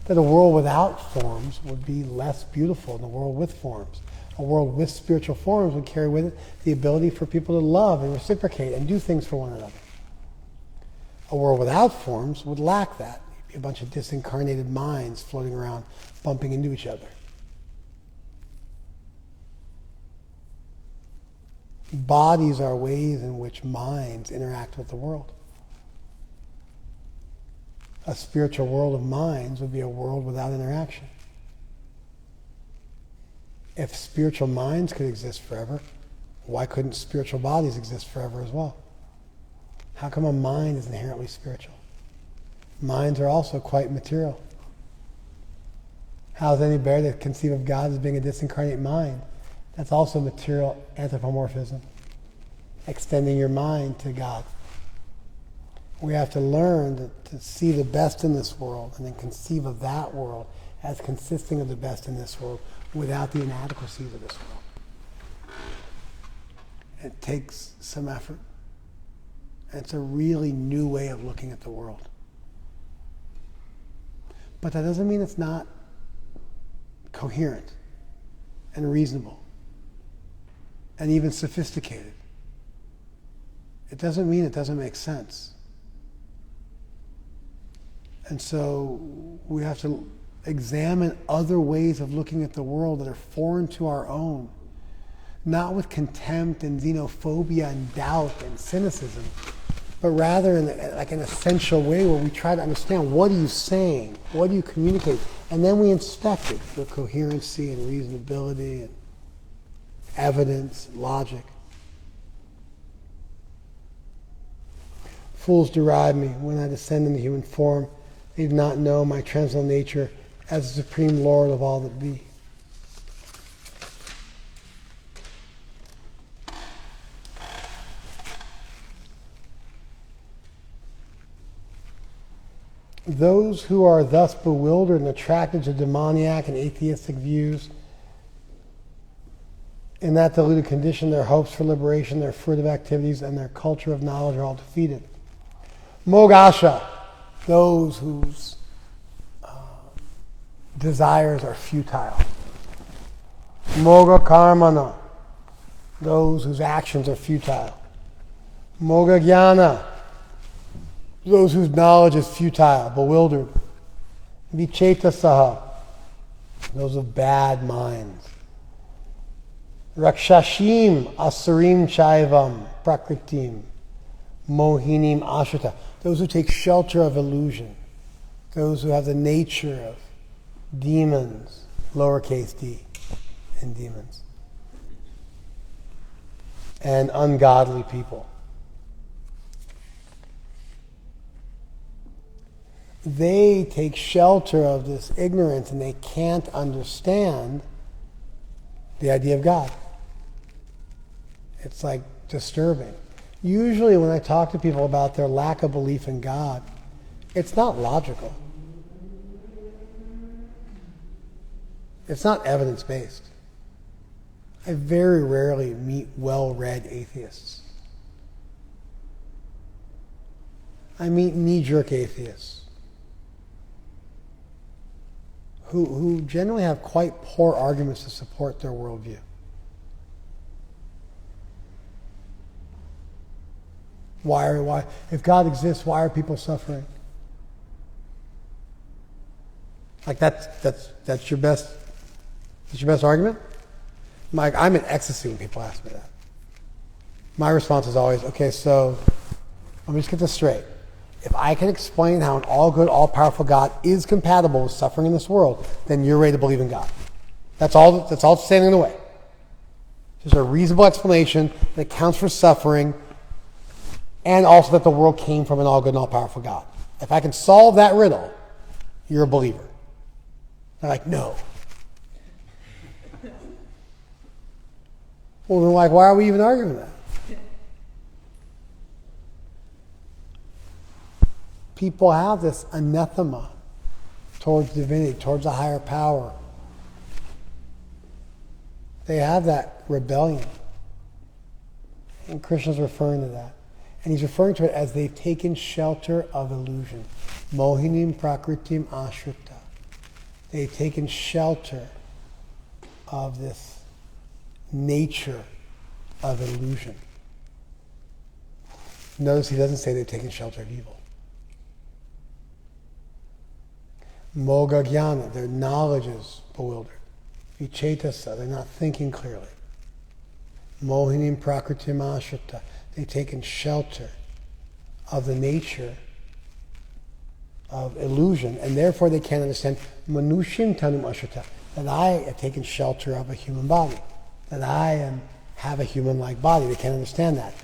That a world without forms would be less beautiful than a world with forms. A world with spiritual forms would carry with it the ability for people to love and reciprocate and do things for one another. A world without forms would lack that. It'd be a bunch of disincarnated minds floating around, bumping into each other. Bodies are ways in which minds interact with the world. A spiritual world of minds would be a world without interaction. If spiritual minds could exist forever, why couldn't spiritual bodies exist forever as well? How come a mind is inherently spiritual? Minds are also quite material. How is any better to conceive of God as being a disincarnate mind? That's also material anthropomorphism, extending your mind to God. We have to learn to see the best in this world and then conceive of that world as consisting of the best in this world without the inadequacies of this world. It takes some effort. And it's a really new way of looking at the world. But that doesn't mean it's not coherent and reasonable and even sophisticated. It doesn't mean it doesn't make sense. And so we have to examine other ways of looking at the world that are foreign to our own, not with contempt and xenophobia and doubt and cynicism, but rather in like an essential way where we try to understand, what are you saying? What do you communicate? And then we inspect it for coherency and reasonability and evidence, logic. Fools deride me when I descend into human form. They do not know my transcendental nature as the supreme Lord of all that be. Those who are thus bewildered and attracted to demoniac and atheistic views, in that deluded condition, their hopes for liberation, their fruitive activities, and their culture of knowledge are all defeated. Mogasha, those whose desires are futile. Moga karmana, those whose actions are futile. Moga jnana, those whose knowledge is futile, bewildered. Vichetasaha, those of bad minds. Rakshashim asurim chaivam prakritim mohinim ashrita, those who take shelter of illusion, those who have the nature of demons, lowercase d, and demons, and ungodly people. They take shelter of this ignorance and they can't understand the idea of God. It's like disturbing. Usually when I talk to people about their lack of belief in God, it's not logical. It's not evidence-based. I very rarely meet well-read atheists. I meet knee-jerk atheists who generally have quite poor arguments to support their worldview. Why? If God exists, why are people suffering? Like that's your best argument? Like, I'm in ecstasy when people ask me that. My response is always, okay, so let me just get this straight. If I can explain how an all-good, all-powerful God is compatible with suffering in this world, then you're ready to believe in God. That's all that's standing in the way. There's a reasonable explanation that accounts for suffering, and also that the world came from an all-good and all-powerful God. If I can solve that riddle, you're a believer. They're like, no. Well, then, like, why are we even arguing that? People have this anathema towards divinity, towards a higher power. They have that rebellion. And Krishna's referring to that. And he's referring to it as they've taken shelter of illusion. Mohinim prakritim ashrita. They've taken shelter of this nature of illusion. Notice he doesn't say they've taken shelter of evil. Moga jnana, their knowledge is bewildered. Vichetasa, they're not thinking clearly. Mohinim prakritim ashrita, they've taken shelter of the nature of illusion, and therefore they can't understand manushim tanum ashrita, that I have taken shelter of a human body, that I have a human-like body. They can't understand that.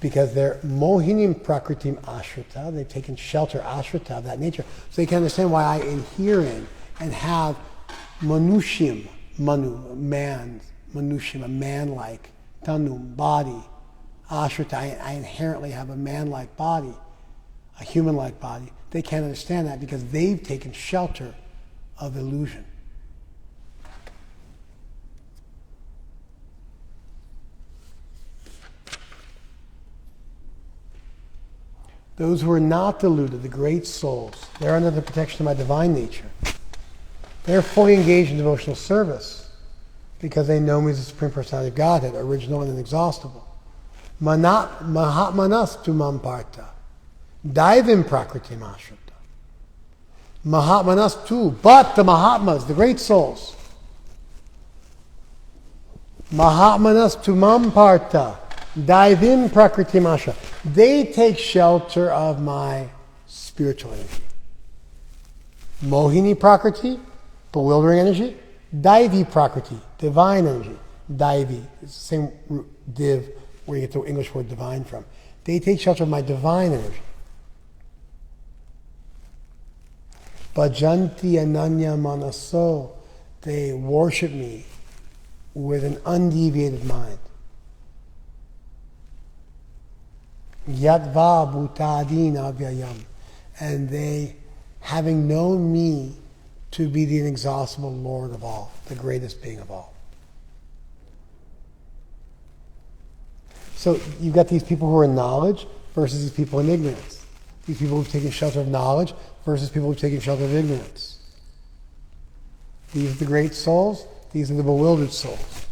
Because they're mohinim prakritim ashrita, they've taken shelter ashrita of that nature. So they can understand why I adhere in and have manushim, manushim, a man-like, tanum, body, ashrita, I inherently have a man-like body, a human-like body. They can't understand that because they've taken shelter of illusion. Those who are not deluded, the great souls, they're under the protection of my divine nature. They're fully engaged in devotional service because they know me as the Supreme Personality of Godhead, original and inexhaustible. Mahatmanas tu mamparta. Daivim prakritim ashrita. Mahatmanas tu, but the Mahatmas, the great souls. Mahatmanas tu mamparta. Daivim prakritim ashrita. They take shelter of my spiritual energy. Mohini prakriti, bewildering energy. Daivi prakriti, divine energy. Daivi, it's the same root, div, where you get the English word divine from. They take shelter of my divine energy. Bhajanti ananya manaso, they worship me with an undeviated mind. Yatva bhutadina avyayam. And they, having known me to be the inexhaustible Lord of all, the greatest being of all. So you've got these people who are in knowledge versus these people in ignorance. These people who've taken shelter of knowledge versus people who've taken shelter of ignorance. These are the great souls, these are the bewildered souls.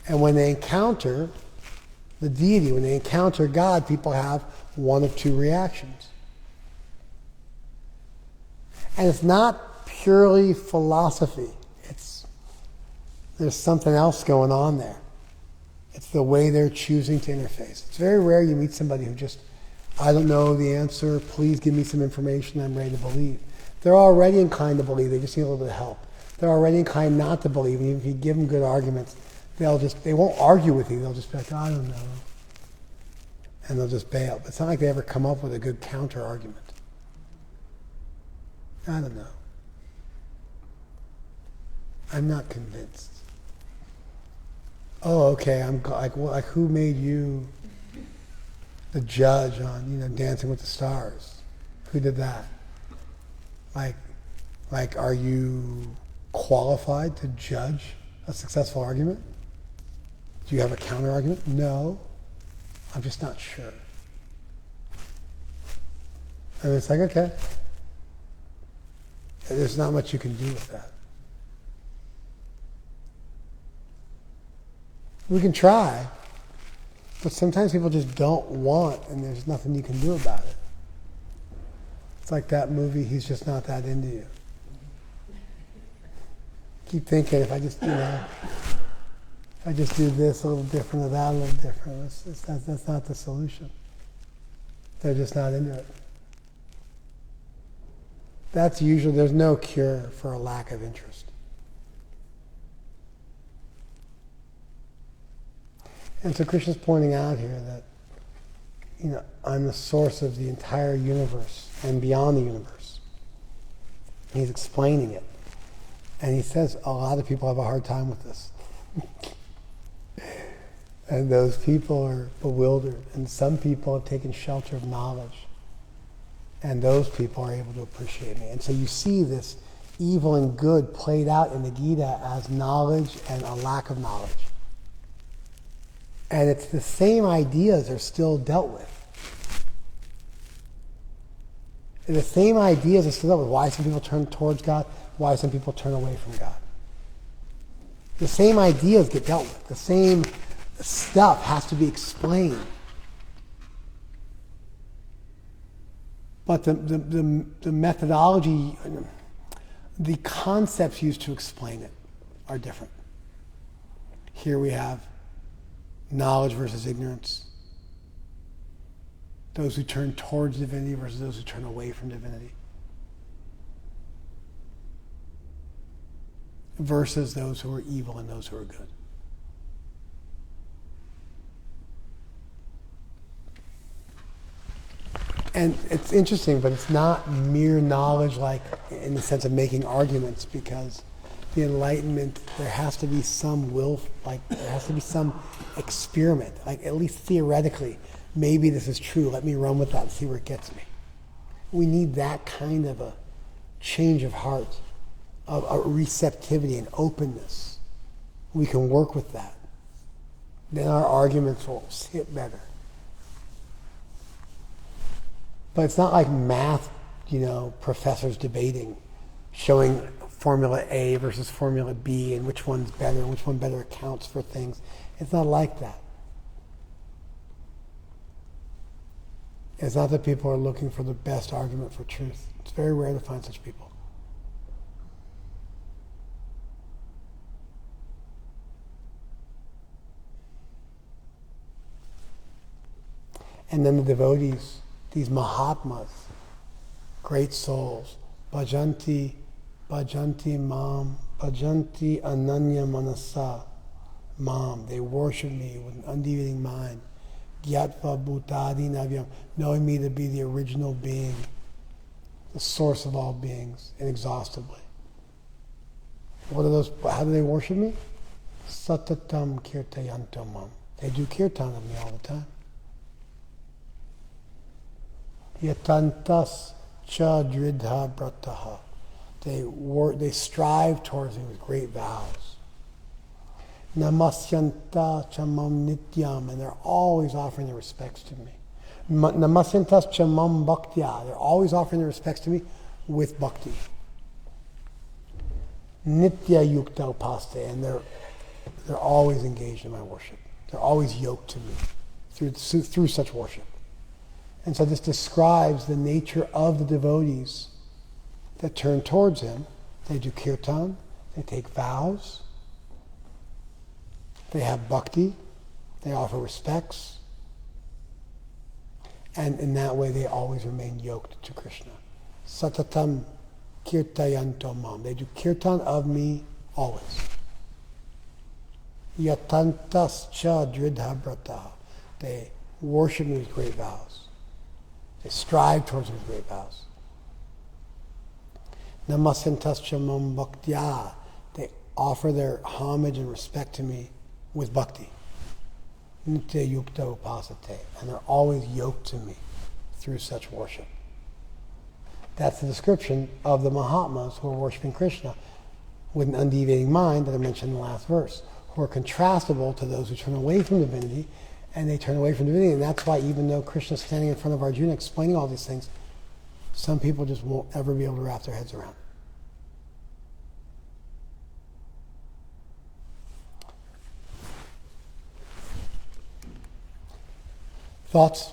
And when they encounter the deity, when they encounter God, people have one of two reactions. And it's not purely philosophy. There's something else going on there. It's the way they're choosing to interface. It's very rare you meet somebody who just, I don't know the answer, please give me some information, I'm ready to believe. They're already inclined to believe, they just need a little bit of help. They're already inclined not to believe, and even if you give them good arguments, they won't argue with you, they'll just be like, I don't know. And they'll just bail. But it's not like they ever come up with a good counter argument. I don't know. I'm not convinced. Oh, okay. I'm like who made you the judge on Dancing with the Stars? Who did that? Like, are you qualified to judge a successful argument? Do you have a counter argument? No. I'm just not sure. And it's like, okay. There's not much you can do with that. We can try, but sometimes people just don't want, and there's nothing you can do about it. It's like that movie, He's Just Not That Into You. Keep thinking, if I just, if I just do this a little different or that a little different, that's not the solution. They're just not into it. That's usually, there's no cure for a lack of interest. And so Krishna's pointing out here that, I'm the source of the entire universe and beyond the universe. He's explaining it. And he says a lot of people have a hard time with this. And those people are bewildered. And some people have taken shelter of knowledge. And those people are able to appreciate me. And so you see this evil and good played out in the Gita as knowledge and a lack of knowledge. And it's the same ideas are still dealt with. And the same ideas are still dealt with. Why some people turn towards God, why some people turn away from God. The same ideas get dealt with. The same stuff has to be explained. But the methodology, the concepts used to explain it are different. Here we have knowledge versus ignorance. Those who turn towards divinity versus those who turn away from divinity. Versus those who are evil and those who are good. And it's interesting, but it's not mere knowledge like in the sense of making arguments, because the Enlightenment, there has to be some there has to be some experiment, like at least theoretically, maybe this is true, let me run with that and see where it gets me. We need that kind of a change of heart, of a receptivity and openness. We can work with that. Then our arguments will sit better. But it's not like math, professors debating, showing formula A versus formula B and which one's better and which one better accounts for things. It's not like that. It's not that people are looking for the best argument for truth. It's very rare to find such people. And then the devotees, these Mahatmas, great souls, bhajanti mam, bhajanti ananya manasa mam. They worship me with an undeviating mind. Gyatva bhutadi navyam, knowing me to be the original being, the source of all beings, inexhaustibly. What are those? How do they worship me? Satatam kirtayantam mam. They do kirtan of me all the time. Yatantas cha dridha brataha. They strive towards me with great vows. Namasyanta chamam nityam, and they're always offering their respects to me. Namasyantas chamam bhaktya, they're always offering their respects to me with bhakti. Nitya yukta upaste, and they're always engaged in my worship. They're always yoked to me through such worship. And so this describes the nature of the devotees that turn towards him. They do kirtan, they take vows, they have bhakti, they offer respects, and in that way they always remain yoked to Krishna. Satatam kirtayanto mam. They do kirtan of me always. Yatantas cha dridha brata. They worship me with great vows. They strive towards me with great vows. Namasyantas chamam bhaktya. They offer their homage and respect to me with bhakti. Nitya yukta upasate. And they're always yoked to me through such worship. That's the description of the Mahatmas who are worshiping Krishna with an undeviating mind that I mentioned in the last verse, who are contrastable to those who turn away from divinity, and they turn away from divinity. And that's why even though Krishna is standing in front of Arjuna explaining all these things, some people just won't ever be able to wrap their heads around. Thoughts?